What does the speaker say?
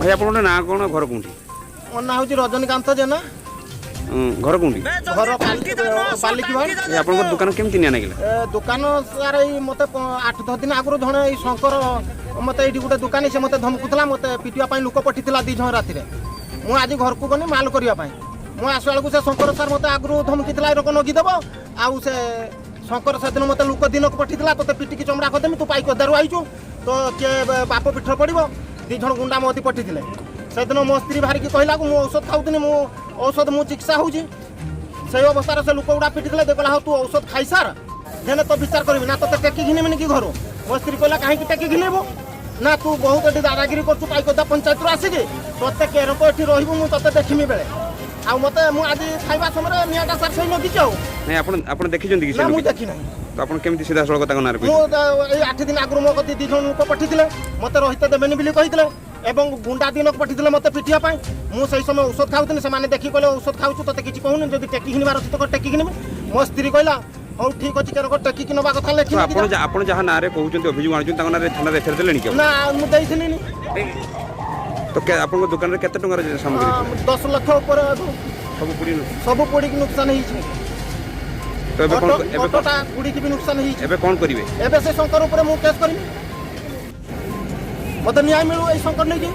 भाई आपन ना कौन घर कौन ମୋ ନାଁ ହେଉଛି ରଜନୀକାନ୍ତ ଜେନା। घर कौन ଘର ବାଲିକି ଭାଇ। आपन दुकान केमती निया नागिला ଦୋକାନ ସାର୍ ଏଇ ମୋତେ 8-10 ଦିନ ଆଗରୁ ଜଣେ ଏଇ ଶଙ୍କର ମୋତେ ଏଇଠି ଗୋଟେ ଦୋକାନୀ ସେ ମୋତେ ଧମକୁଥିଲା ମୋତେ ପିଟିବା ପାଇଁ ଲୋକ ପଠିଥିଲା 2 ଜଣ ରାତିରେ। ମୁଁ ଆଜି ଘରକୁ ଗଲି ମାଲ କରିବା ପାଇଁ। ମୁଁ ଆସିବା ବେଳକୁ ସେ ଶଙ୍କର ସାର୍ ମୋତେ ଆଗରୁ ଧମକିଥିଲା ଏ ରୋକ ନଗିଦେବ ଆଉ ସେ ଶଙ୍କର ସେଦିନ ମୋତେ ଲୋକ ଦିନକୁ ପଠିଥିଲା ତୋତେ ପିଟିକି ଚମଡ଼ା କରିଦେମି ତୁ ପାଇକ ଦାରୁ ଆଇଛୁ ତ କିଏ ବାପ ପିଠରେ ପଡ଼ିବ 2 ଜଣ ଗୁଣ୍ଡା ମୋଦି ପଠିଥିଲେ। ସେଦିନ ମୋ ସ୍ତ୍ରୀ ବାହାରିକି କହିଲାକୁ ମୁଁ ଔଷଧ ଖାଉଥିଲି ମୁଁ ଔଷଧ ମୁଁ ଚିକିତ୍ସା ହେଉଛି ସେଇ ଅବସ୍ଥାରେ ସେ ଲୋକ ଗୁଡ଼ା ପିଟିଥିଲେ ଦେଖିଲା ହଉ ତୁ ଔଷଧ ଖାଇସାର ଦେନେ ତ ବିଚାର କରିବି ନା ତୋତେ ଟେକି ଘିନିବିନି କି ଘରୁ। ମୋ ସ୍ତ୍ରୀ କହିଲା କାହିଁକି ଟେକି ଘିନେଇବୁ ନା ତୁ ବହୁତ ଏଠି ଦାଦାଗିରି କରୁଛୁ ପାଇକଦା ପଞ୍ଚାୟତରୁ ଆସିକି ତୋତେ କେରକ ଏଠି ରହିବୁ ମୁଁ ତୋତେ ଦେଖିମି ବେଳେ ଆଉ ମୋତେ ମୁଁ ଆଜି ଖାଇବା ସମୟରେ ନିଆଁଟା ସାର୍ ସେଇ ଲଗିଛି ଆଉ ନାଇଁ ଆପଣ ଦେଖିଛନ୍ତି କି ନା ମୁଁ ଦେଖି ନାହିଁ। ତ ଆପଣ କେମିତି ସିଧା ସଳଖ ତାଙ୍କ ନାଁରେ ମୁଁ ଏଇ 8 ଦିନ ଆଗରୁ ମୋ କତି 2 ଜଣ ଲୋକ ପଠିଥିଲେ ମୋତେ ରହିତେ ଦେବେନି ବୋଲି କହିଥିଲେ ଏବଂ ଗୁଣ୍ଡା ଦିନକୁ ପଠିଥିଲେ ମୋତେ ପିଟିବା ପାଇଁ। ମୁଁ ସେଇ ସମୟ ଔଷଧ ଖାଉଥିଲି ସେମାନେ ଦେଖି କହିଲେ ଔଷଧ ଖାଉଛୁ ତୋତେ କିଛି କହୁନି ଯଦି ଟେକି ଘିନିବାର ଅଛି ତ ଟେକି ଘିନିବି। ମୋ ସ୍ତ୍ରୀ କହିଲା ହଉ ଠିକ୍ ଅଛି କେରକ ଟେକିକି ନେବା କଥା ଲେଖି ଆପଣ ଯାହା ନାଁରେ କହୁଛନ୍ତି ଅଭିଯୋଗ ଆଣୁଛନ୍ତି ତାଙ୍କ ନାଁରେ ଥାନାରେ ଏଫଆଇଆର ଦେଲେଣି କି ନା ମୁଁ ଦେଇଥିଲି ତ ଆପଣଙ୍କ ଦୋକାନରେ କେତେ ଟଙ୍କାର ସାମଗ୍ରୀ 10 ଲକ୍ଷ ଉପରେ ସବୁ ପୋଡ଼ିକି ନୁକସାନ ହେଇଛି। ତ ଏବେ ଅଟୋଟା ପୋଡ଼ିକି ବି ନୁକସାନ ହେଇଛି। ଏବେ କ'ଣ କରିବେ? ଏବେ ସେ ଶଙ୍କର ଉପରେ ମୁଁ କେସ୍ କରିବି ମୋତେ ନ୍ୟାୟ ମିଳୁ ଏଇ ଶଙ୍କର ନେଇକି।